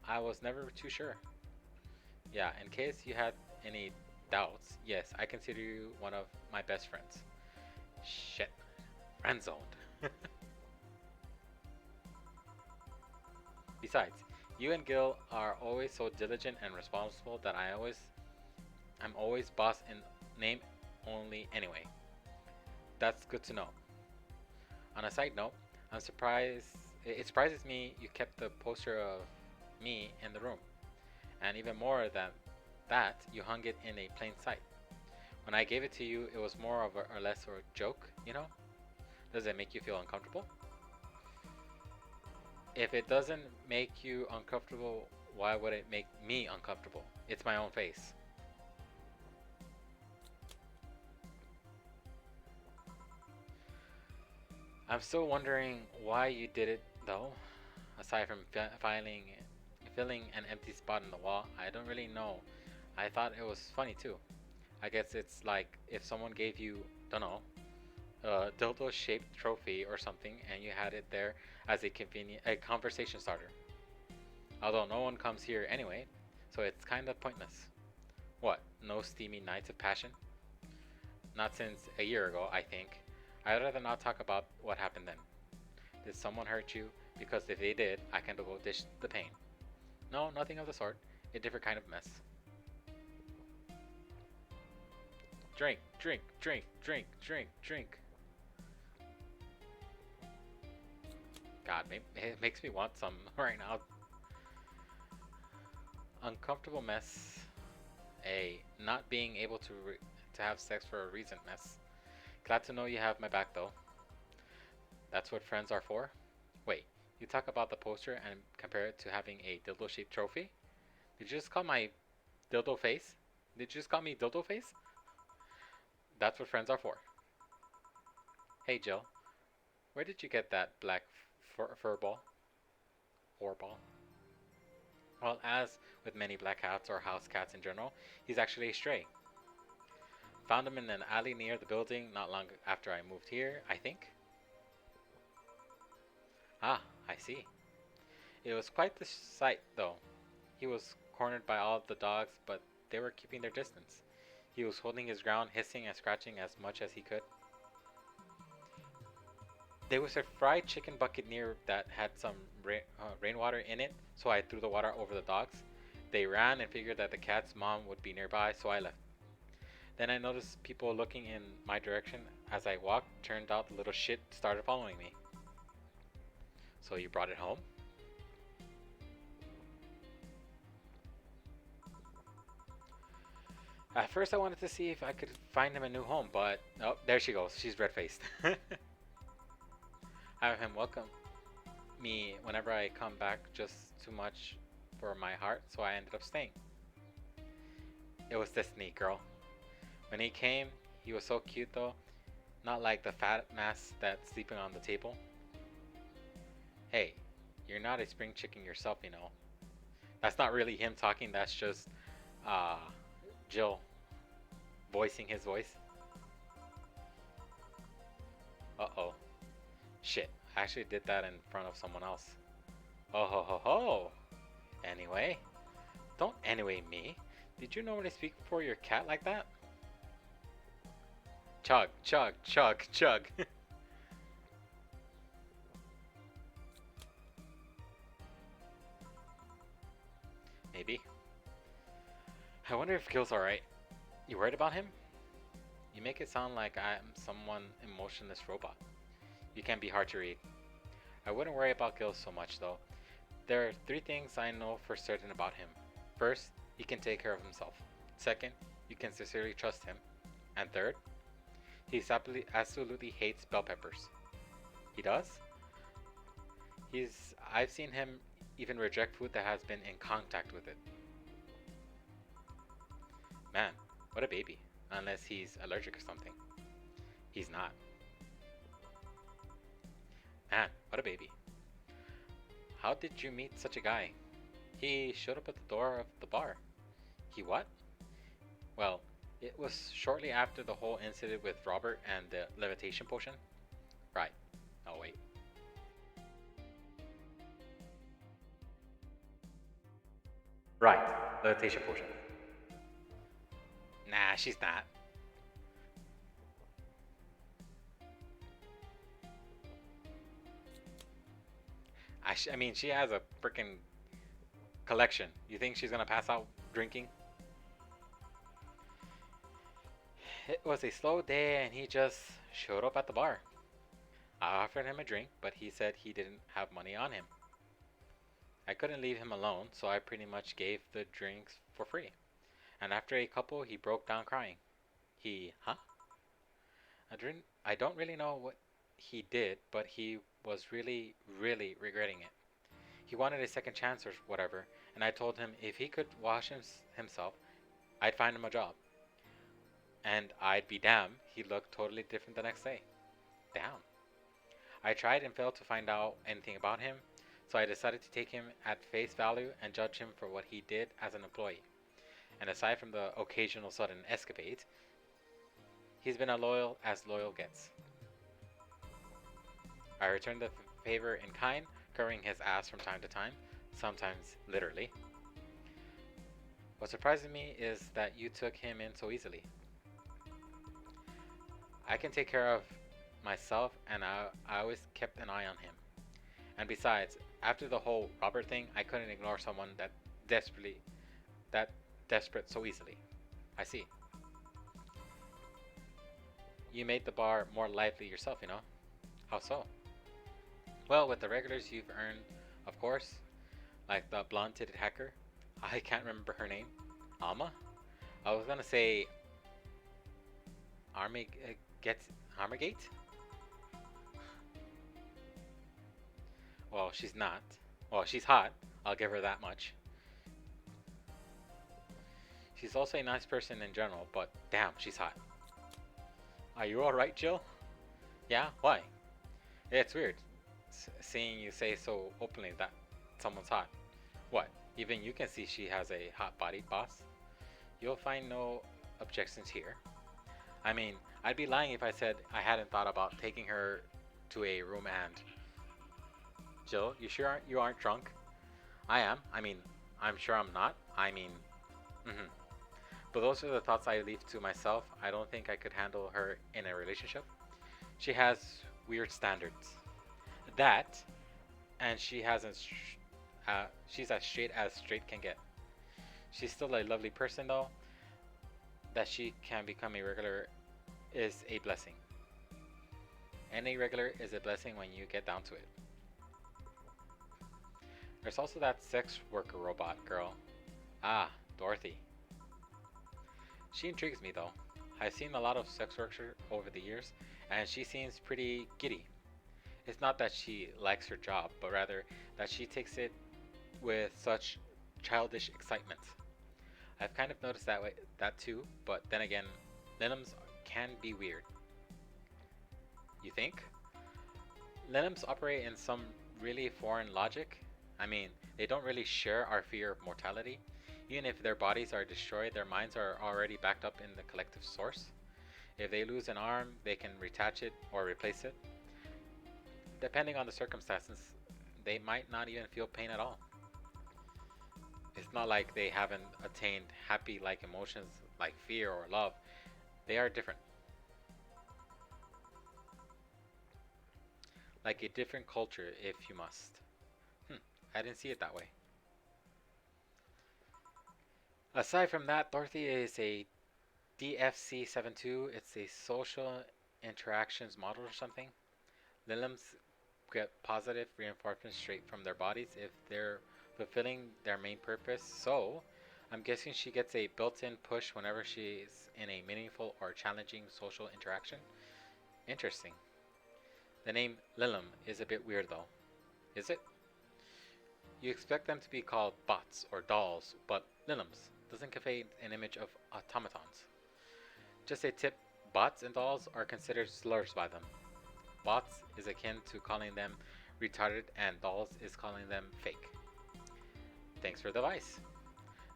I was never too sure. Yeah, in case you had any doubts, yes, I consider you one of my best friends. Shit. Friend zoned. Besides, you and Gil are always so diligent and responsible that I'm always boss in name only anyway. That's good to know. On a side note, I'm surprised it surprises me you kept the poster of me in the room. And even more than that, you hung it in a plain sight. When I gave it to you, it was more of a or less of a joke, you know? Does it make you feel uncomfortable? If it doesn't make you uncomfortable, why would it make me uncomfortable? It's my own face. I'm still wondering why you did it though. Aside from filling an empty spot in the wall, I don't really know. I thought it was funny too. I guess it's like if someone gave you, don't know, a dildo-shaped trophy or something, and you had it there as a conversation starter. Although no one comes here anyway, so it's kind of pointless. What? No steamy nights of passion? Not since a year ago, I think. I'd rather not talk about what happened then. Did someone hurt you? Because if they did, I can go dish the pain. No, nothing of the sort. A different kind of mess. Drink, drink, drink, drink, drink, drink. God, it makes me want some right now. Uncomfortable mess. A not being able to have sex for a reason mess. Glad to know you have my back though. That's what friends are for? Wait, you talk about the poster and compare it to having a dildo shaped trophy? Did you just call my dildo face? Did you just call me dildo face? That's what friends are for. Hey Jill, where did you get that black fur ball? Or ball? Well, as with many black cats or house cats in general, he's actually a stray. Found him in an alley near the building not long after I moved here, I think. Ah, I see. It was quite the sight, though. He was cornered by all of the dogs, but they were keeping their distance. He was holding his ground, hissing and scratching as much as he could. There was a fried chicken bucket near that had some rainwater in it, so I threw the water over the dogs. They ran and figured that the cat's mom would be nearby, so I left. Then I noticed people looking in my direction as I walked. Turned out the little shit started following me. So you brought it home? At first I wanted to see if I could find him a new home, but oh, there she goes. She's red-faced. Have him welcome me whenever I come back just too much for my heart, so I ended up staying. It was destiny, girl. When he came, he was so cute though. Not like the fat mass that's sleeping on the table. Hey, you're not a spring chicken yourself, you know. That's not really him talking, that's just uh, Jill voicing his voice. Uh-oh. Shit, I actually did that in front of someone else. Oh ho ho ho! Anyway, don't anyway me. Did you normally speak for your cat like that? Chug, chug, chug, chug. Maybe. I wonder if Gil's alright. You worried about him? You make it sound like I'm someone emotionless robot. You can be hard to read. I wouldn't worry about Gil so much though. There are three things I know for certain about him. First, he can take care of himself. Second, you can sincerely trust him. And third, he absolutely hates bell peppers. He does? I've seen him even reject food that has been in contact with it. Man, what a baby. Unless he's allergic or something. He's not. Man, what a baby. How did you meet such a guy? He showed up at the door of the bar. He what? Well, it was shortly after the whole incident with Robert and the levitation potion. Right. Oh wait. Right, levitation potion. Nah, she's not. I mean, she has a freaking collection. You think she's gonna pass out drinking? It was a slow day and he just showed up at the bar. I offered him a drink, but he said he didn't have money on him. I couldn't leave him alone, so I pretty much gave the drinks for free. And after a couple, he broke down crying. Huh? I don't really know what he did, but he was really, really regretting it. He wanted a second chance or whatever, and I told him if he could wash himself, I'd find him a job. And I'd be damned, he looked totally different the next day. Damn. I tried and failed to find out anything about him, so I decided to take him at face value and judge him for what he did as an employee. And aside from the occasional sudden escapades, he's been as loyal gets. I returned the favor in kind, covering his ass from time to time, sometimes literally. What surprises me is that you took him in so easily. I can take care of myself, and I always kept an eye on him. And besides, after the whole Robert thing, I couldn't ignore someone that desperate so easily. I see. You made the bar more lively yourself, you know? How so? Well, with the regulars you've earned, of course, like the blonde-titted hacker. I can't remember her name. Alma? I was gonna say Army gets Armagate? Well, she's not. Well, she's hot. I'll give her that much. She's also a nice person in general, but damn, she's hot. Are you alright, Jill? Yeah? Why? Yeah, it's weird seeing you say so openly that someone's hot. What? Even you can see she has a hot body, boss. You'll find no objections here. I mean, I'd be lying if I said I hadn't thought about taking her to a room and... Jill, you sure you aren't drunk? I am. I mean, I'm sure I'm not. I mean... But those are the thoughts I leave to myself. I don't think I could handle her in a relationship. She has weird standards. That, and she's as straight can get. She's still a lovely person though. That she can become a regular is a blessing. Any regular is a blessing when you get down to it. There's also that sex worker robot girl. Ah, Dorothy. She intrigues me though. I've seen a lot of sex workers over the years, and she seems pretty giddy. It's not that she likes her job, but rather that she takes it with such childish excitement. I've kind of noticed that too, but then again, Linims can be weird. You think? Linims operate in some really foreign logic. I mean, they don't really share our fear of mortality. Even if their bodies are destroyed, their minds are already backed up in the collective source. If they lose an arm, they can retach it or replace it. Depending on the circumstances, they might not even feel pain at all. It's not like they haven't attained happy-like emotions like fear or love. They are different. Like a different culture, if you must. I didn't see it that way. Aside from that, Dorothy is a DFC72. It's a social interactions model or something. Lilims get positive reinforcement straight from their bodies if they're fulfilling their main purpose. So, I'm guessing she gets a built-in push whenever she's in a meaningful or challenging social interaction. Interesting. The name Lilim is a bit weird though. Is it? You expect them to be called bots or dolls, but Lilims doesn't convey an image of automatons. Just a tip, bots and dolls are considered slurs by them. Bots is akin to calling them retarded and dolls is calling them fake. Thanks for the advice.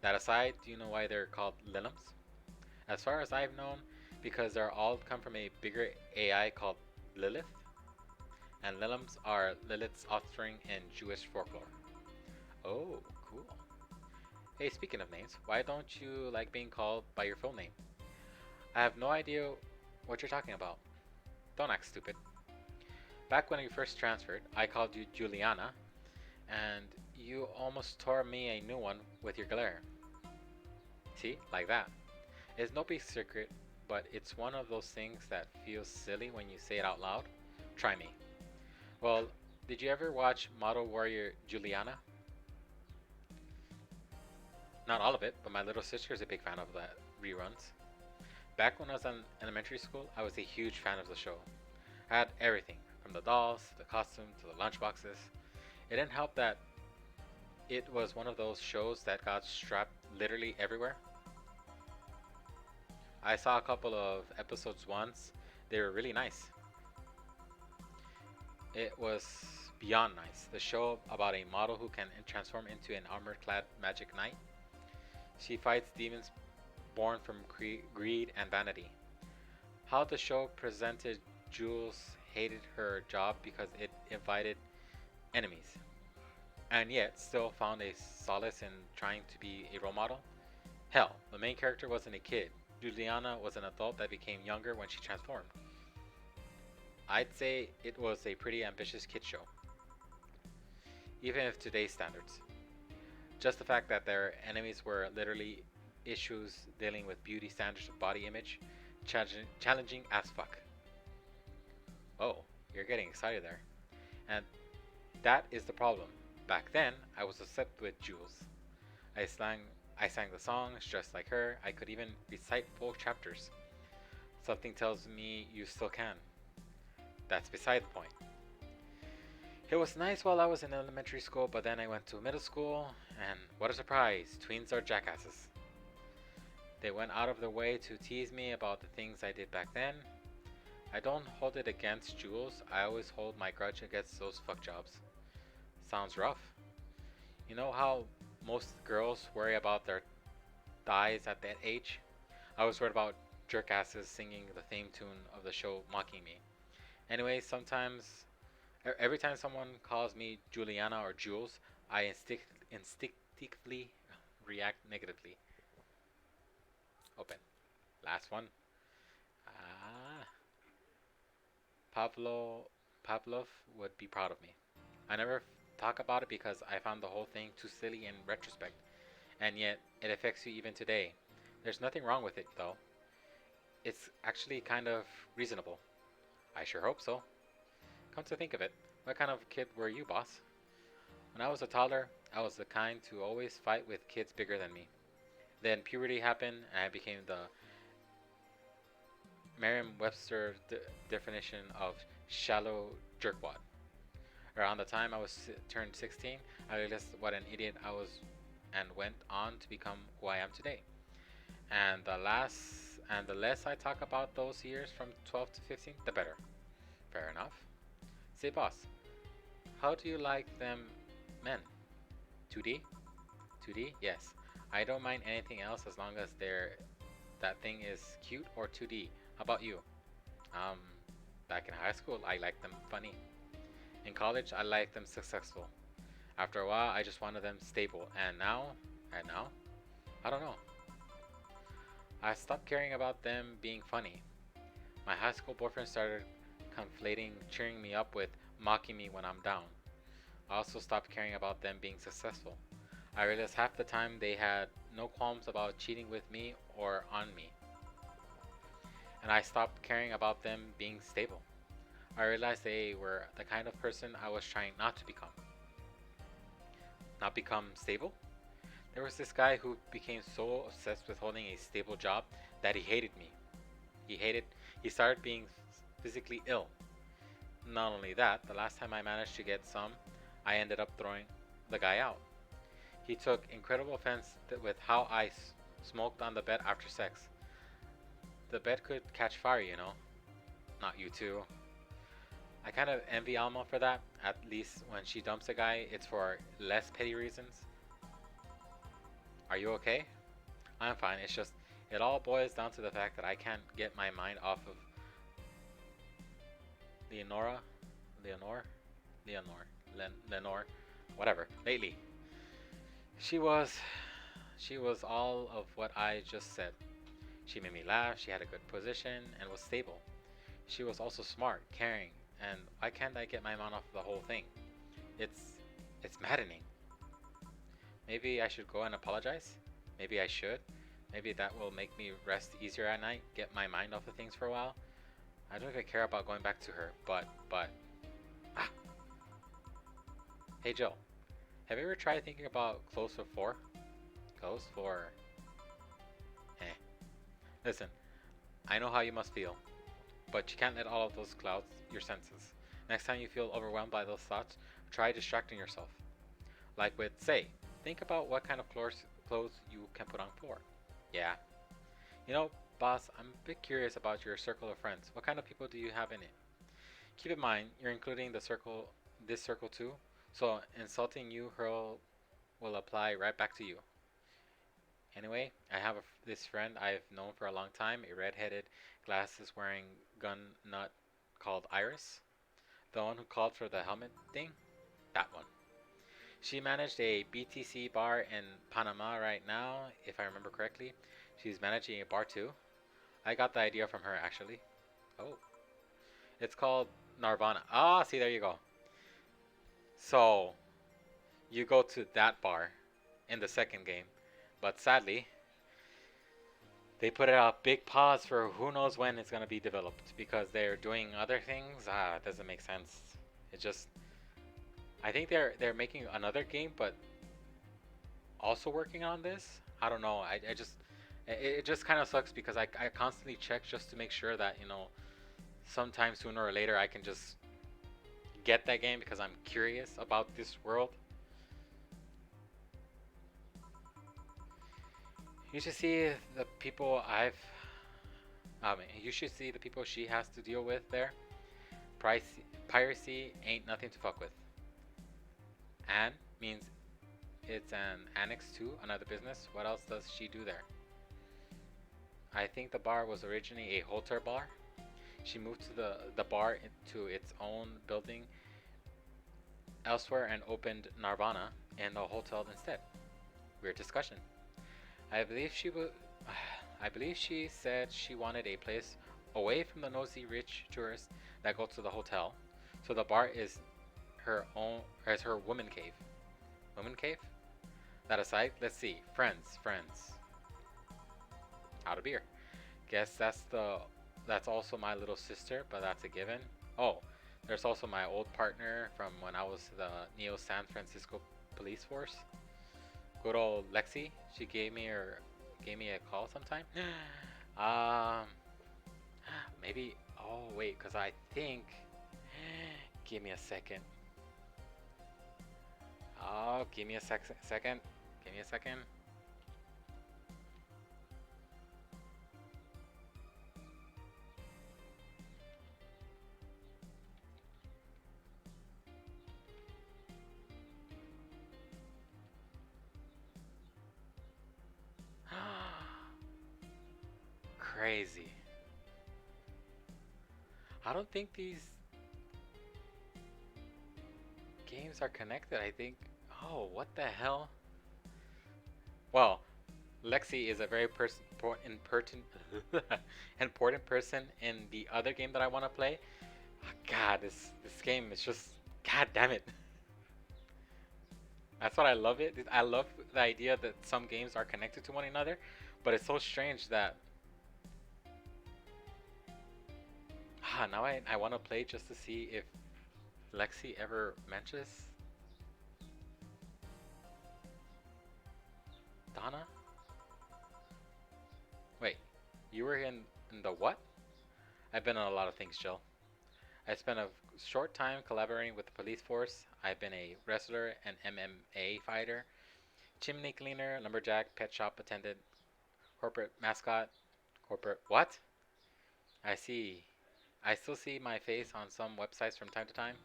That aside, do you know why they're called Lilims? As far as I've known, because they're all come from a bigger AI called Lilith, and Lilims are Lilith's offspring in Jewish folklore. Oh, cool. Hey, speaking of names, why don't you like being called by your full name? I have no idea what you're talking about. Don't act stupid. Back when you first transferred, I called you Juliana, and you almost tore me a new one with your glare. See, like that. It's no big secret, but it's one of those things that feels silly when you say it out loud. Try me. Well, did you ever watch Model Warrior Juliana? Not all of it, but my little sister is a big fan of the reruns. Back when I was in elementary school, I was a huge fan of the show. I had everything, from the dolls, to the costumes, to the lunchboxes. It didn't help that it was one of those shows that got strapped literally everywhere. I saw a couple of episodes once. They were really nice. It was beyond nice. The show about a model who can transform into an armor-clad magic knight. She fights demons born from greed and vanity. How the show presented Jules hated her job because it invited enemies, and yet still found a solace in trying to be a role model. Hell, the main character wasn't a kid. Juliana was an adult that became younger when she transformed. I'd say it was a pretty ambitious kid show, even if today's standards. Just the fact that their enemies were literally issues dealing with beauty standards of body image, challenging as fuck. Oh, you're getting excited there. And that is the problem. Back then, I was obsessed with Jules. I sang, I sang the songs just like her. I could even recite full chapters. Something tells me you still can. That's beside the point. It was nice while I was in elementary school, but then I went to middle school, and what a surprise, tweens are jackasses. They went out of their way to tease me about the things I did back then. I don't hold it against Jules, I always hold my grudge against those fuck jobs. Sounds rough. You know how most girls worry about their thighs at that age? I was worried about jerkasses singing the theme tune of the show mocking me. Anyway, every time someone calls me Juliana or Jules, I instinctively react negatively. Open. Last one. Ah, Pavlov would be proud of me. I never talk about it because I found the whole thing too silly in retrospect, and yet it affects you even today. There's nothing wrong with it though. It's actually kind of reasonable. I sure hope so. Come to think of it, what kind of kid were you, boss? When I was a toddler, I was the kind to always fight with kids bigger than me. Then puberty happened and I became the Merriam-Webster definition of shallow jerkwad. Around the time I was turned 16, I realized what an idiot I was and went on to become who I am today. And the less I talk about those years from 12 to 15, the better. Fair enough. Say boss, how do you like them men? 2D? 2D? Yes. I don't mind anything else as long as that thing is cute or 2D. How about you? Um, Back in high school, I liked them funny. In college, I liked them successful. After a while, I just wanted them stable. And now, I don't know. I stopped caring about them being funny. My high school boyfriend started conflating cheering me up with mocking me when I'm down. I also stopped caring about them being successful. I realized half the time they had no qualms about cheating with me or on me. And I stopped caring about them being stable. I realized they were the kind of person I was trying not to become. Not become stable? There was this guy who became so obsessed with holding a stable job that he hated me. He started being physically ill. Not only that, the last time I managed to get some, I ended up throwing the guy out. He took incredible offense with how I smoked on the bed after sex. The bed could catch fire, you know. Not you too. I kind of envy Alma for that. At least when she dumps a guy, it's for less petty reasons. Are you okay? I'm fine. It's just, it all boils down to the fact that I can't get my mind off of Leonora, Lenore, whatever. Lately, she was She was all of what I just said. She made me laugh, she had a good position, and was stable. She was also smart, caring, and why can't I get my mind off the whole thing? It's it's maddening. Maybe I should go and apologize? Maybe I should. Maybe that will make me rest easier at night, get my mind off of things for a while. I don't even care about going back to her, but, ah. Hey Jill, have you ever tried thinking about clothes for four? Clothes for, eh. Listen, I know how you must feel, but you can't let all of those cloud your senses. Next time you feel overwhelmed by those thoughts, try distracting yourself. Like with, say, think about what kind of clothes you can put on for. Yeah. You know, boss, I'm a bit curious about your circle of friends. What kind of people do you have in it? Keep in mind, you're including this circle too, so insulting you hurl will apply right back to you. Anyway, I have this friend I've known for a long time, a red-headed, glasses-wearing gun nut called Iris. The one who called for the helmet thing? That one. She managed a BTC bar in Panama right now, if I remember correctly. She's managing a bar too. I got the idea from her, actually. Oh. It's called Narvana. Ah, see, there you go. So, you go to that bar in the second game. But sadly, they put a big pause for who knows when it's going to be developed. Because they're doing other things. It doesn't make sense. It just... I think they're making another game, but also working on this. I don't know. I just... It just kind of sucks because I constantly check just to make sure that, you know, sometime sooner or later I can just get that game because I'm curious about this world. You should see the people you should see the people she has to deal with there. Piracy ain't nothing to fuck with. An means it's an annex to another business. What else does she do there? I think the bar was originally a hotel bar. She moved to the bar into its own building elsewhere and opened Nirvana in the hotel instead. Weird discussion. I believe she was. I believe she said she wanted a place away from the nosy rich tourists that go to the hotel. So the bar is her woman cave. Woman cave? That aside, let's see. Friends. Out of beer. Guess that's also my little sister, but that's a given. Oh, there's also my old partner from when I was the Neo San Francisco police force. Good old Lexi. She gave me a call sometime. um, maybe. Oh wait, cause I think. Give me a second. Oh, give me a second. Give me a second. Crazy. I don't think these games are connected. I think. Oh, what the hell? Well, Lexi is a very important person in the other game that I want to play. God, this game is just, God damn it. That's what I love it. I love the idea that some games are connected to one another, but it's so strange that now I want to play just to see if Lexi ever mentions Donna. Wait, you were in the what? I've been on a lot of things, Jill. I spent a short time collaborating with the police force. I've been a wrestler, an MMA fighter, chimney cleaner, lumberjack, pet shop attendant, corporate mascot, corporate what? I see. I still see my face on some websites from time to time.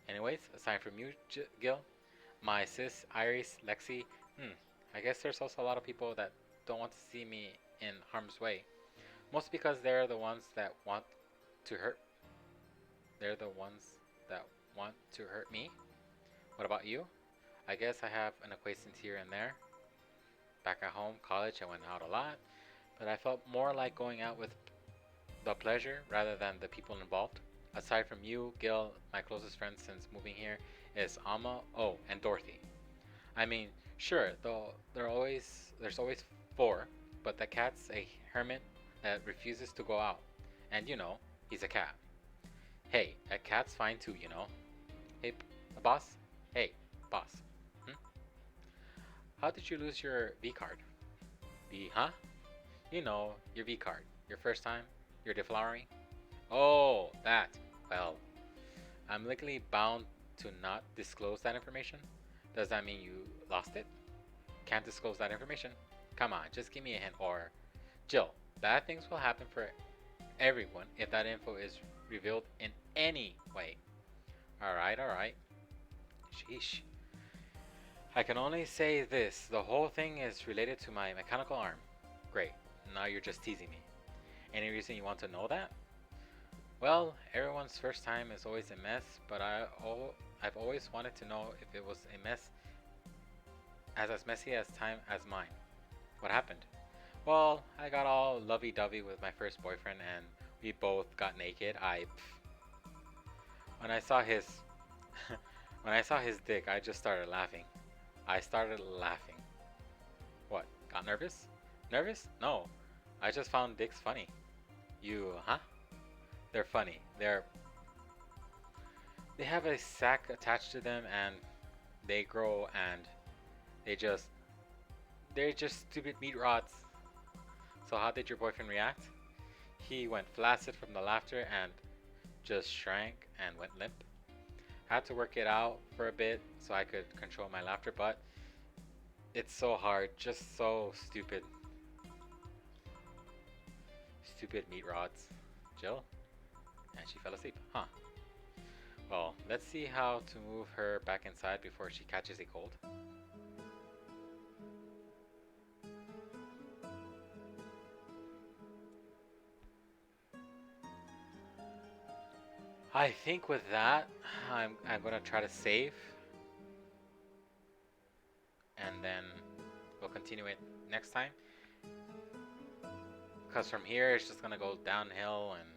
Anyways, aside from you, Gil, my sis, Iris, Lexi, I guess there's also a lot of people that don't want to see me in harm's way. Mostly because they're the ones that want to hurt. They're the ones that want to hurt me. What about you? I guess I have an acquaintance here and there. Back at home, college, I went out a lot, but I felt more like going out with the pleasure rather than the people involved. Aside from you, Gil, my closest friend since moving here is Alma, oh, and Dorothy. I mean, sure, though there's always four, but the cat's a hermit that refuses to go out. And he's a cat. Hey, a cat's fine too, Hey, boss? Hey, boss. Hmm? How did you lose your V card? Huh? Your V card. Your first time? Your deflowering? Oh, that. Well, I'm legally bound to not disclose that information. Does that mean you lost it? Can't disclose that information. Come on, just give me a hint. Or, Jill, bad things will happen for everyone if that info is revealed in any way. Alright, alright. Sheesh. I can only say this. The whole thing is related to my mechanical arm. Great. Now you're just teasing me. Any reason you want to know that? Well, everyone's first time is always a mess, but I've always wanted to know if it was a mess as messy as time as mine. What happened? Well, I got all lovey-dovey with my first boyfriend and we both got naked. When I saw his when I saw his dick, I just started laughing. I started laughing. What? Got nervous? Nervous? No. I just found dicks funny. You, huh? They're funny. They have a sack attached to them and they grow and they just they're just stupid meat rods. So how did your boyfriend react? He went flaccid from the laughter and just shrank and went limp. I had to work it out for a bit so I could control my laughter, but it's so hard, just so stupid. Stupid meat rods. Jill? And she fell asleep, huh? Well, let's see how to move her back inside before she catches a cold. I think with that, I'm gonna try to save, and then we'll continue it next time. Because from here, it's just gonna go downhill, and